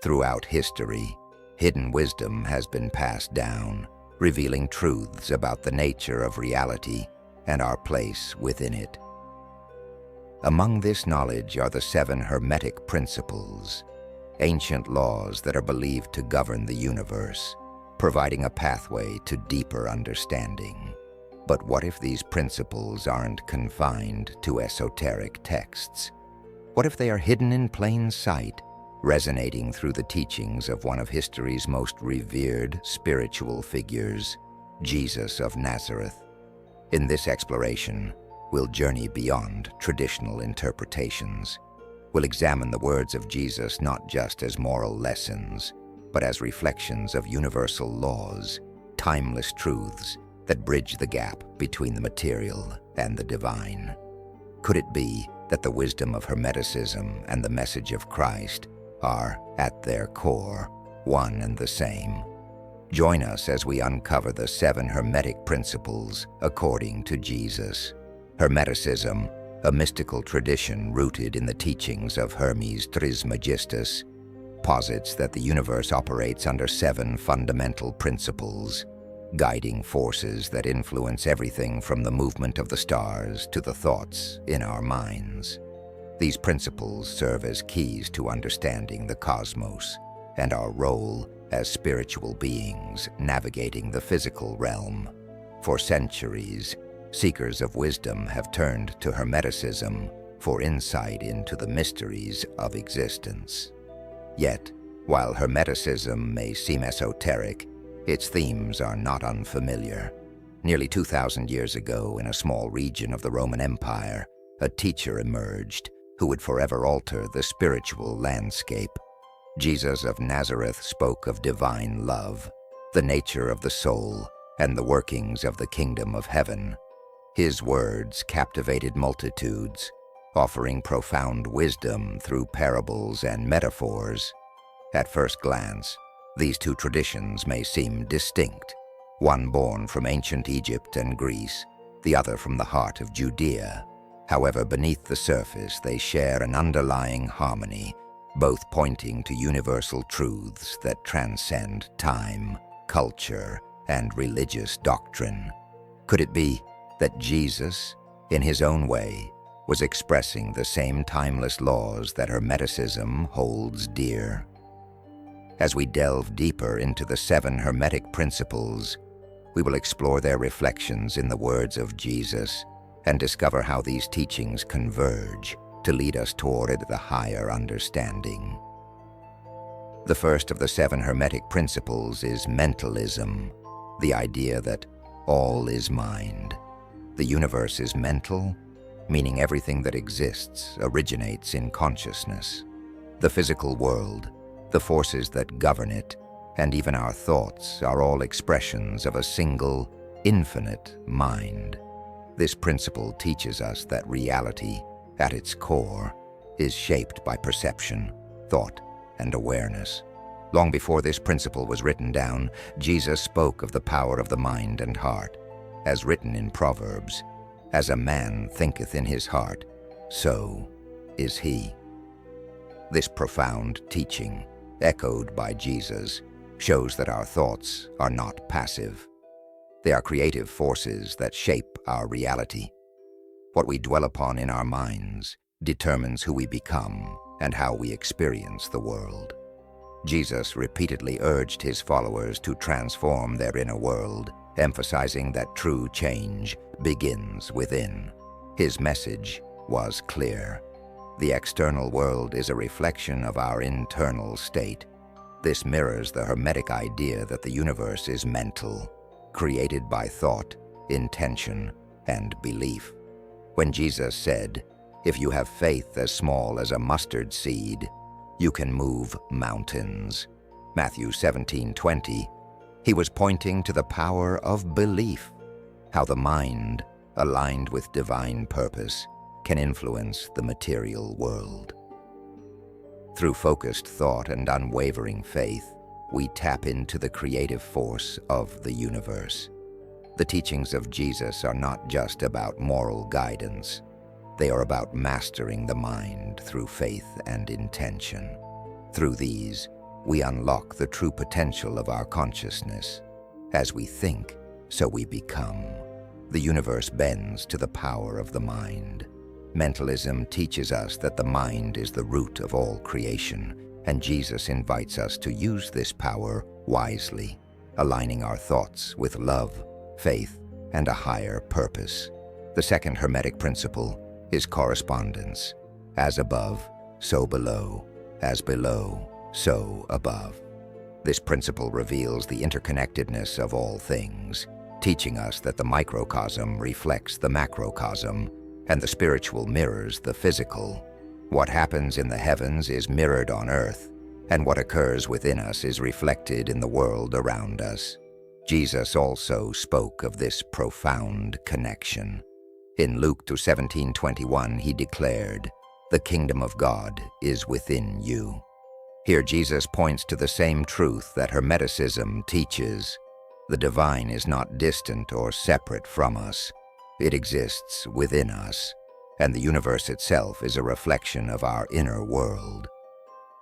Throughout history, hidden wisdom has been passed down, revealing truths about the nature of reality and our place within it. Among this knowledge are the Seven Hermetic Principles, ancient laws that are believed to govern the universe, providing a pathway to deeper understanding. But what if these principles aren't confined to esoteric texts? What if they are hidden in plain sight, resonating through the teachings of one of history's most revered spiritual figures, Jesus of Nazareth? In this exploration, we'll journey beyond traditional interpretations. We'll examine the words of Jesus not just as moral lessons, but as reflections of universal laws, timeless truths that bridge the gap between the material and the divine. Could it be that the wisdom of Hermeticism and the message of Christ are, at their core, one and the same? Join us as we uncover the Seven Hermetic Principles according to Jesus. Hermeticism, a mystical tradition rooted in the teachings of Hermes Trismegistus, posits that the universe operates under seven fundamental principles, guiding forces that influence everything from the movement of the stars to the thoughts in our minds. These principles serve as keys to understanding the cosmos and our role as spiritual beings navigating the physical realm. For centuries, seekers of wisdom have turned to Hermeticism for insight into the mysteries of existence. Yet, while Hermeticism may seem esoteric, its themes are not unfamiliar. Nearly 2,000 years ago, in a small region of the Roman Empire, a teacher emerged who would forever alter the spiritual landscape. Jesus of Nazareth spoke of divine love, the nature of the soul, and the workings of the kingdom of heaven. His words captivated multitudes, offering profound wisdom through parables and metaphors. At first glance, these two traditions may seem distinct, one born from ancient Egypt and Greece, the other from the heart of Judea. However, beneath the surface, they share an underlying harmony, both pointing to universal truths that transcend time, culture, and religious doctrine. Could it be that Jesus, in his own way, was expressing the same timeless laws that Hermeticism holds dear? As we delve deeper into the Seven Hermetic Principles, we will explore their reflections in the words of Jesus and discover how these teachings converge to lead us toward the higher understanding. The first of the Seven Hermetic Principles is mentalism, the idea that all is mind. The universe is mental, meaning everything that exists originates in consciousness. The physical world, the forces that govern it, and even our thoughts are all expressions of a single, infinite mind. This principle teaches us that reality, at its core, is shaped by perception, thought, and awareness. Long before this principle was written down, Jesus spoke of the power of the mind and heart. As written in Proverbs, "As a man thinketh in his heart, so is he." This profound teaching, echoed by Jesus, shows that our thoughts are not passive. They are creative forces that shape our reality. What we dwell upon in our minds determines who we become and how we experience the world. Jesus repeatedly urged his followers to transform their inner world, emphasizing that true change begins within. His message was clear. The external world is a reflection of our internal state. This mirrors the Hermetic idea that the universe is mental, created by thought, intention, and belief. When Jesus said, "If you have faith as small as a mustard seed, you can move mountains," Matthew 17:20, he was pointing to the power of belief, how the mind, aligned with divine purpose, can influence the material world. Through focused thought and unwavering faith, we tap into the creative force of the universe. The teachings of Jesus are not just about moral guidance. They are about mastering the mind through faith and intention. Through these, we unlock the true potential of our consciousness. As we think, so we become. The universe bends to the power of the mind. Mentalism teaches us that the mind is the root of all creation, and Jesus invites us to use this power wisely, aligning our thoughts with love, faith, and a higher purpose. The second Hermetic principle is correspondence. As above, so below. As below, so above. This principle reveals the interconnectedness of all things, teaching us that the microcosm reflects the macrocosm, and the spiritual mirrors the physical. What happens in the heavens is mirrored on earth, and what occurs within us is reflected in the world around us. Jesus also spoke of this profound connection. In Luke 17:21, he declared, "The kingdom of God is within you." Here Jesus points to the same truth that Hermeticism teaches. The divine is not distant or separate from us. It exists within us, and the universe itself is a reflection of our inner world.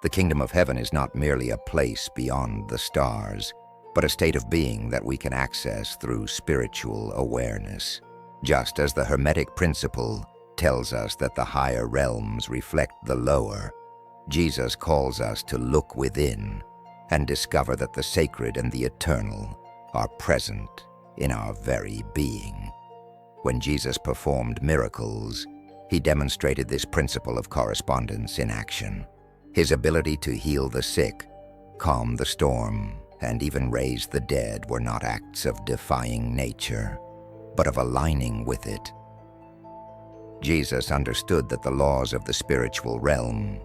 The kingdom of heaven is not merely a place beyond the stars, but a state of being that we can access through spiritual awareness. Just as the Hermetic principle tells us that the higher realms reflect the lower, Jesus calls us to look within and discover that the sacred and the eternal are present in our very being. When Jesus performed miracles, he demonstrated this principle of correspondence in action. His ability to heal the sick, calm the storm, and even raise the dead were not acts of defying nature, but of aligning with it. Jesus understood that the laws of the spiritual realm,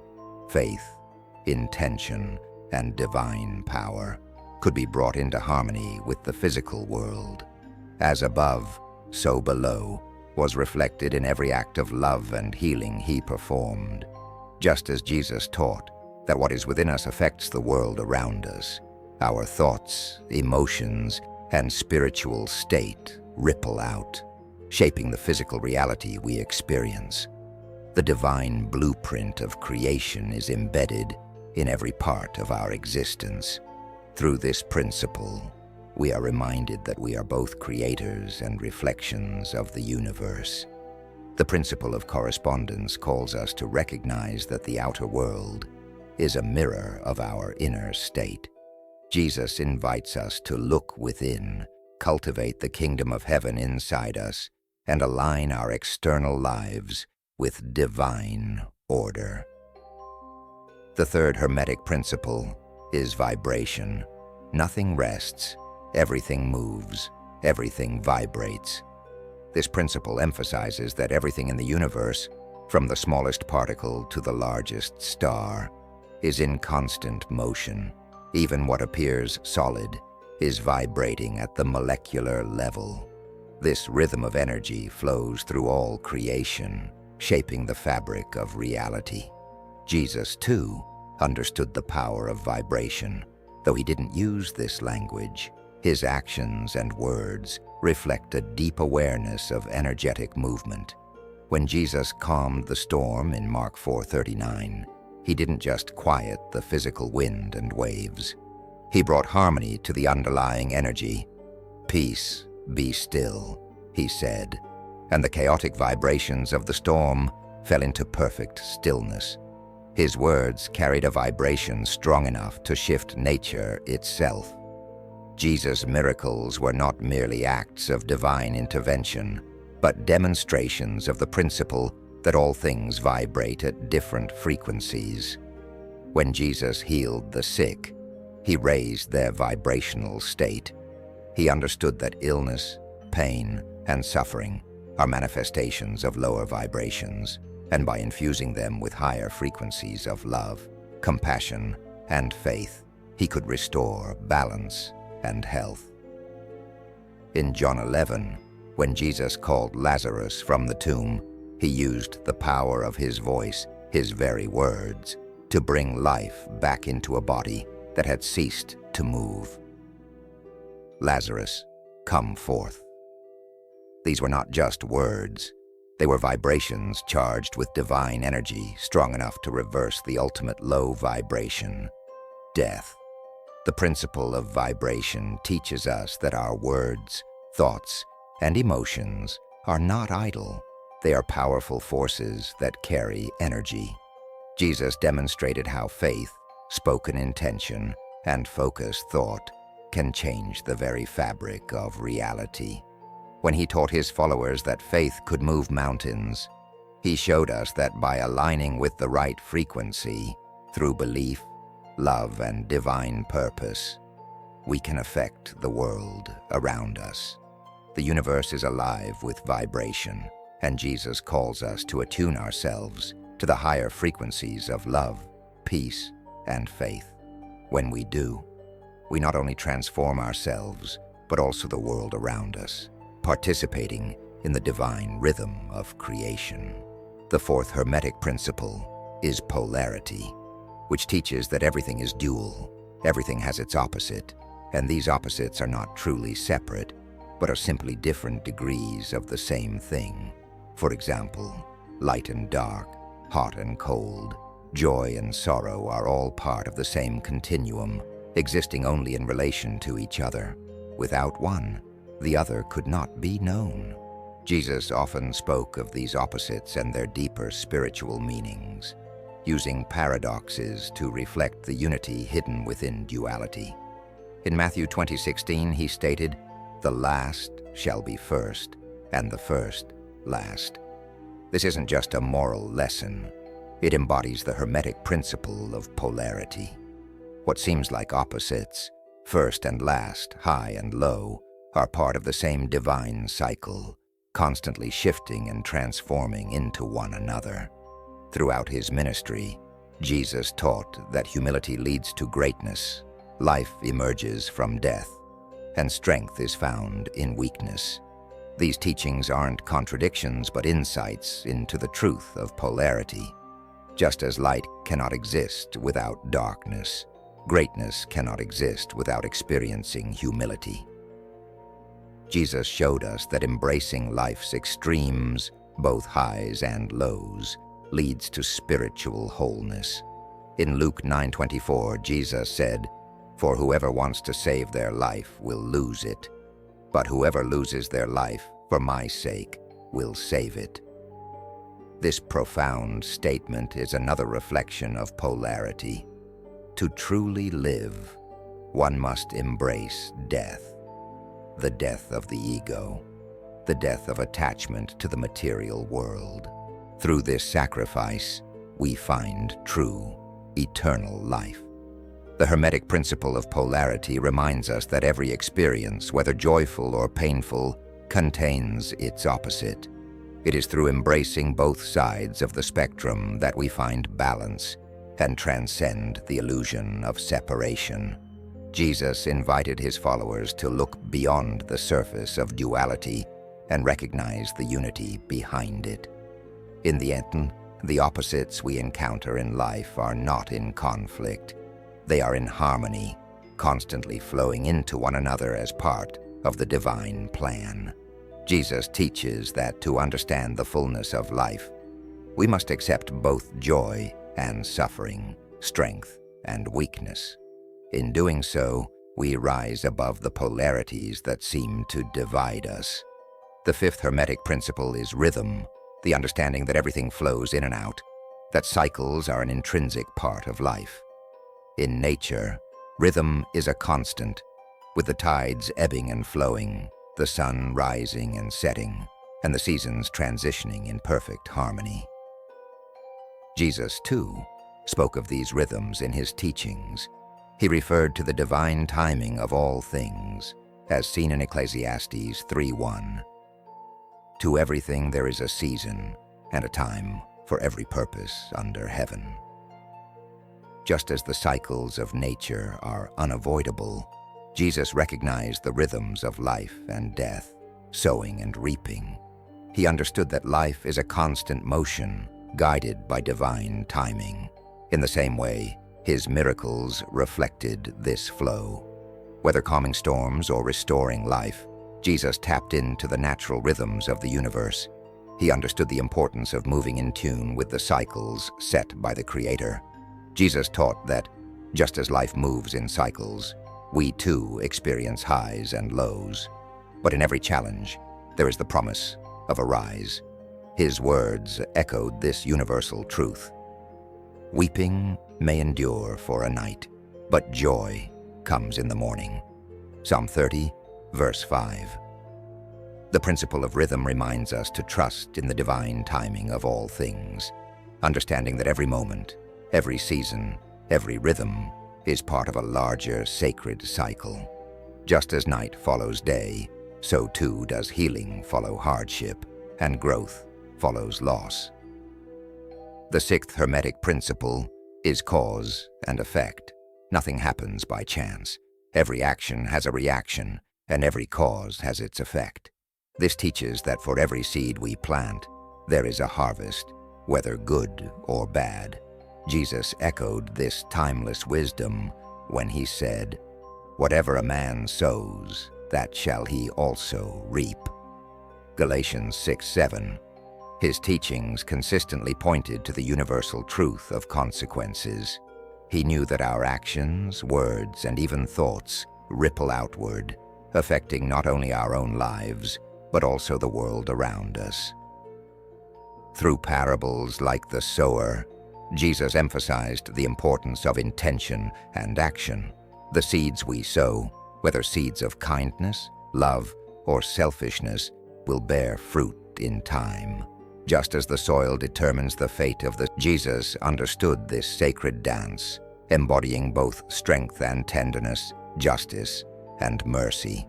faith, intention, and divine power, could be brought into harmony with the physical world. As above, so below, was reflected in every act of love and healing he performed. Just as Jesus taught that what is within us affects the world around us, our thoughts, emotions, and spiritual state ripple out, shaping the physical reality we experience. The divine blueprint of creation is embedded in every part of our existence. Through this principle, we are reminded that we are both creators and reflections of the universe. The principle of correspondence calls us to recognize that the outer world is a mirror of our inner state. Jesus invites us to look within, cultivate the kingdom of heaven inside us, and align our external lives with divine order. The third Hermetic principle is vibration. Nothing rests, everything moves, everything vibrates. This principle emphasizes that everything in the universe, from the smallest particle to the largest star, is in constant motion. Even what appears solid is vibrating at the molecular level. This rhythm of energy flows through all creation, shaping the fabric of reality. Jesus, too, understood the power of vibration. Though he didn't use this language, his actions and words reflect a deep awareness of energetic movement. When Jesus calmed the storm in Mark 4:39, he didn't just quiet the physical wind and waves. He brought harmony to the underlying energy. "Peace, be still," he said, and the chaotic vibrations of the storm fell into perfect stillness. His words carried a vibration strong enough to shift nature itself. Jesus' miracles were not merely acts of divine intervention, but demonstrations of the principle that all things vibrate at different frequencies. When Jesus healed the sick, he raised their vibrational state. He understood that illness, pain, and suffering are manifestations of lower vibrations, and by infusing them with higher frequencies of love, compassion, and faith, he could restore balance and health. In John 11, when Jesus called Lazarus from the tomb, he used the power of his voice, his very words, to bring life back into a body that had ceased to move. "Lazarus, come forth." These were not just words. They were vibrations charged with divine energy, strong enough to reverse the ultimate low vibration. Death. The principle of vibration teaches us that our words, thoughts, and emotions are not idle. They are powerful forces that carry energy. Jesus demonstrated how faith, spoken intention, and focused thought can change the very fabric of reality. When he taught his followers that faith could move mountains, he showed us that by aligning with the right frequency, through belief, love, and divine purpose, we can affect the world around us. The universe is alive with vibration, and Jesus calls us to attune ourselves to the higher frequencies of love, peace, and faith. When we do, we not only transform ourselves, but also the world around us, participating in the divine rhythm of creation. The fourth Hermetic principle is polarity, which teaches that everything is dual, everything has its opposite, and these opposites are not truly separate, but are simply different degrees of the same thing. For example, light and dark, hot and cold, joy and sorrow are all part of the same continuum, existing only in relation to each other. Without one, the other could not be known. Jesus often spoke of these opposites and their deeper spiritual meanings, using paradoxes to reflect the unity hidden within duality. In Matthew 20:16, he stated, "The last shall be first, and the first last." This isn't just a moral lesson. It embodies the Hermetic principle of polarity. What seems like opposites, first and last, high and low, are part of the same divine cycle, constantly shifting and transforming into one another. Throughout his ministry, Jesus taught that humility leads to greatness, life emerges from death, and strength is found in weakness. These teachings aren't contradictions, but insights into the truth of polarity. Just as light cannot exist without darkness, greatness cannot exist without experiencing humility. Jesus showed us that embracing life's extremes, both highs and lows, leads to spiritual wholeness. In Luke 9:24, Jesus said, "For whoever wants to save their life will lose it, but whoever loses their life for my sake will save it." This profound statement is another reflection of polarity. To truly live, one must embrace death, the death of the ego, the death of attachment to the material world. Through this sacrifice, we find true, eternal life. The Hermetic principle of polarity reminds us that every experience, whether joyful or painful, contains its opposite. It is through embracing both sides of the spectrum that we find balance and transcend the illusion of separation. Jesus invited his followers to look beyond the surface of duality and recognize the unity behind it. In the end, the opposites we encounter in life are not in conflict. They are in harmony, constantly flowing into one another as part of the divine plan. Jesus teaches that to understand the fullness of life, we must accept both joy and suffering, strength and weakness. In doing so, we rise above the polarities that seem to divide us. The fifth Hermetic principle is rhythm, the understanding that everything flows in and out, that cycles are an intrinsic part of life. In nature, rhythm is a constant, with the tides ebbing and flowing, the sun rising and setting, and the seasons transitioning in perfect harmony. Jesus, too, spoke of these rhythms in his teachings. He referred to the divine timing of all things, as seen in Ecclesiastes 3:1. "To everything there is a season and a time for every purpose under heaven." Just as the cycles of nature are unavoidable, Jesus recognized the rhythms of life and death, sowing and reaping. He understood that life is a constant motion, guided by divine timing. In the same way, his miracles reflected this flow. Whether calming storms or restoring life, Jesus tapped into the natural rhythms of the universe. He understood the importance of moving in tune with the cycles set by the Creator. Jesus taught that Just as life moves in cycles, we too experience highs and lows. But in every challenge, there is the promise of a rise. His words echoed this universal truth. Weeping may endure for a night, but joy comes in the morning. Psalm 30, verse 5. The principle of rhythm reminds us to trust in the divine timing of all things, understanding that every moment, every season, every rhythm is part of a larger sacred cycle. Just as night follows day, so too does healing follow hardship, and growth follows loss. The sixth Hermetic principle is cause and effect. Nothing happens by chance. Every action has a reaction, and every cause has its effect. This teaches that for every seed we plant, there is a harvest, whether good or bad. Jesus echoed this timeless wisdom when he said, "Whatever a man sows, that shall he also reap." Galatians 6:7. His teachings consistently pointed to the universal truth of consequences. He knew that our actions, words, and even thoughts ripple outward, affecting not only our own lives, but also the world around us. Through parables like the sower, Jesus emphasized the importance of intention and action. The seeds we sow, whether seeds of kindness, love, or selfishness, will bear fruit in time. Just as the soil determines the fate of Jesus understood this sacred dance, embodying both strength and tenderness, justice and mercy.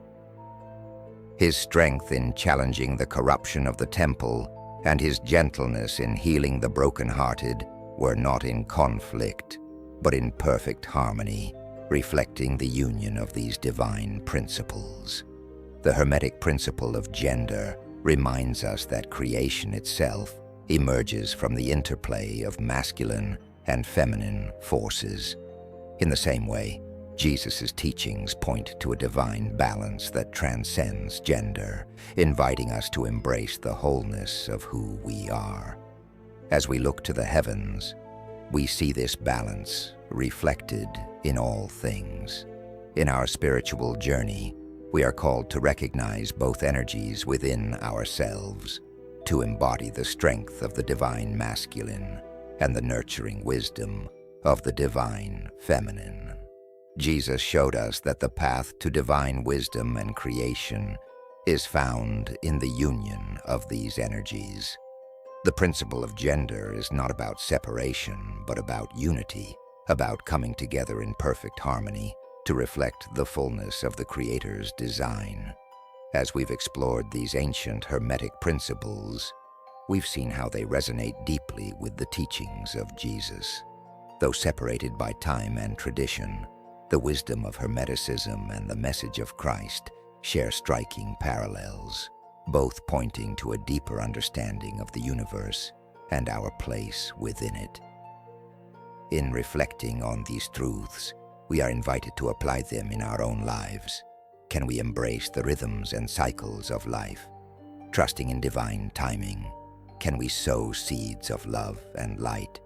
His strength in challenging the corruption of the temple and his gentleness in healing the brokenhearted were not in conflict, but in perfect harmony, reflecting the union of these divine principles. The Hermetic principle of gender reminds us that creation itself emerges from the interplay of masculine and feminine forces. In the same way, Jesus' teachings point to a divine balance that transcends gender, inviting us to embrace the wholeness of who we are. As we look to the heavens, we see this balance reflected in all things. In our spiritual journey, we are called to recognize both energies within ourselves, to embody the strength of the divine masculine and the nurturing wisdom of the divine feminine. Jesus showed us that the path to divine wisdom and creation is found in the union of these energies. The principle of gender is not about separation, but about unity, about coming together in perfect harmony to reflect the fullness of the Creator's design. As we've explored these ancient Hermetic principles, we've seen how they resonate deeply with the teachings of Jesus. Though separated by time and tradition, the wisdom of Hermeticism and the message of Christ share striking parallels, both pointing to a deeper understanding of the universe and our place within it. In reflecting on these truths, we are invited to apply them in our own lives. Can we embrace the rhythms and cycles of life, trusting in divine timing? Can we sow seeds of love and light,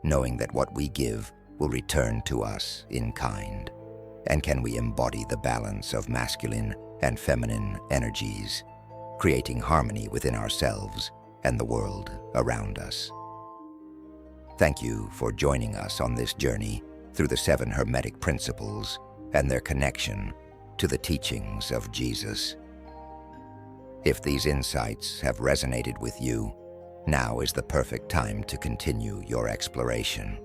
knowing that what we give will return to us in kind? And can we embody the balance of masculine and feminine energies, creating harmony within ourselves and the world around us? Thank you for joining us on this journey through the Seven Hermetic Principles and their connection to the teachings of Jesus. If these insights have resonated with you, now is the perfect time to continue your exploration.